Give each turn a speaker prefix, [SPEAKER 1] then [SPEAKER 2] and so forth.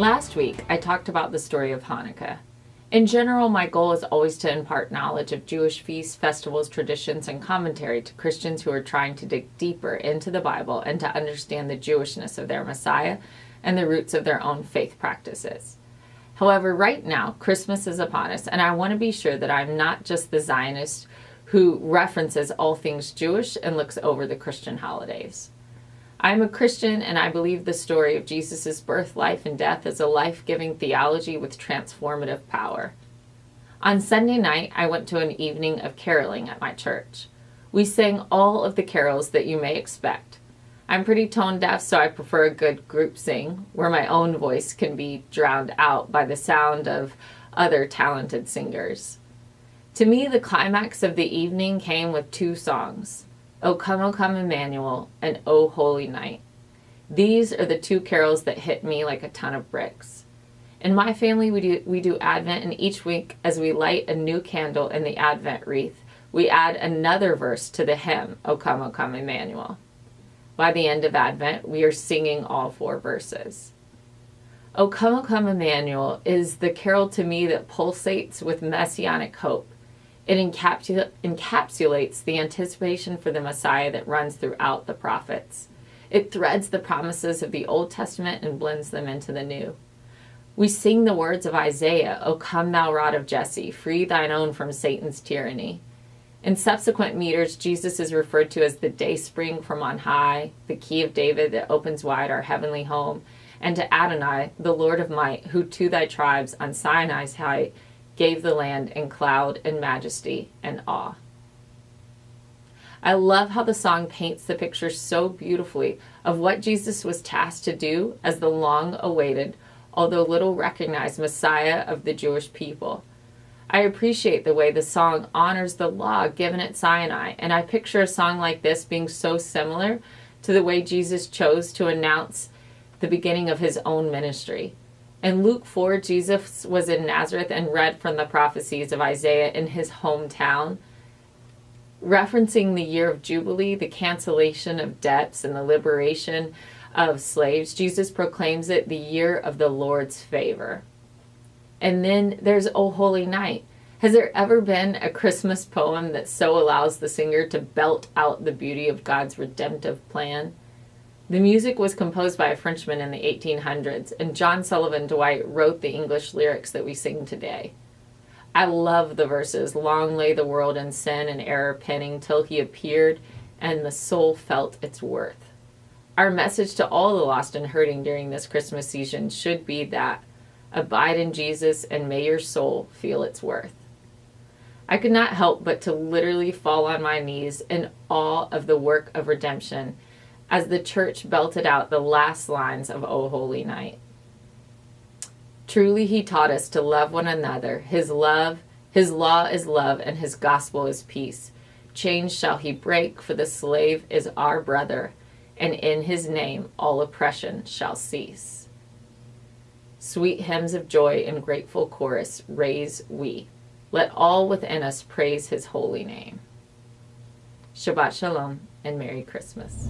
[SPEAKER 1] Last week, I talked about the story of Hanukkah. In general, my goal is always to impart knowledge of Jewish feasts, festivals, traditions, and commentary to Christians who are trying to dig deeper into the Bible and to understand the Jewishness of their Messiah and the roots of their own faith practices. However, right now, Christmas is upon us, and I want to be sure that I'm not just the Zionist who references all things Jewish and looks over the Christian holidays. I'm a Christian, and I believe the story of Jesus' birth, life, and death is a life-giving theology with transformative power. On Sunday night, I went to an evening of caroling at my church. We sang all of the carols that you may expect. I'm pretty tone deaf, so I prefer a good group sing, where my own voice can be drowned out by the sound of other talented singers. To me, the climax of the evening came with two songs, O Come Emmanuel, and O Holy Night. These are the two carols that hit me like a ton of bricks. In my family, we do Advent, and each week as we light a new candle in the Advent wreath, we add another verse to the hymn, O Come Emmanuel. By the end of Advent, we are singing all four verses. O Come Emmanuel is the carol to me that pulsates with Messianic hope. It encapsulates the anticipation for the Messiah that runs throughout the prophets. It threads the promises of the Old Testament and blends them into the New. We sing the words of Isaiah, O come thou rod of Jesse, free thine own from Satan's tyranny. In subsequent meters, Jesus is referred to as the Dayspring from on high, the key of David that opens wide our heavenly home, and to Adonai, the Lord of might, who to thy tribes on Sinai's height gave the land in cloud and majesty and awe. I love how the song paints the picture so beautifully of what Jesus was tasked to do as the long-awaited, although little recognized Messiah of the Jewish people. I appreciate the way the song honors the law given at Sinai, and I picture a song like this being so similar to the way Jesus chose to announce the beginning of his own ministry. In Luke 4, Jesus was in Nazareth and read from the prophecies of Isaiah in his hometown, referencing the year of Jubilee, the cancellation of debts, and the liberation of slaves. Jesus proclaims it the year of the Lord's favor. And then there's O Holy Night. Has there ever been a Christmas poem that so allows the singer to belt out the beauty of God's redemptive plan? The music was composed by a Frenchman in the 1800s, and John Sullivan Dwight wrote the English lyrics that we sing today. I love the verses, long lay the world in sin and error penning till he appeared, and the soul felt its worth. Our message to all the lost and hurting during this Christmas season should be that, abide in Jesus and may your soul feel its worth. I could not help but to literally fall on my knees in awe of the work of redemption as the church belted out the last lines of O Holy Night. Truly he taught us to love one another. His law is love, and his gospel is peace. Chains shall he break, for the slave is our brother, and in his name all oppression shall cease. Sweet hymns of joy and grateful chorus raise we. Let all within us praise his holy name. Shabbat Shalom and Merry Christmas.